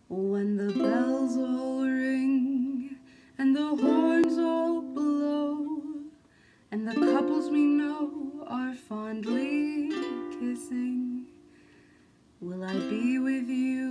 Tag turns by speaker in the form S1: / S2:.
S1: When the bells all ring and the horns all blow, and the couples we know are fondly kissing, will I be with you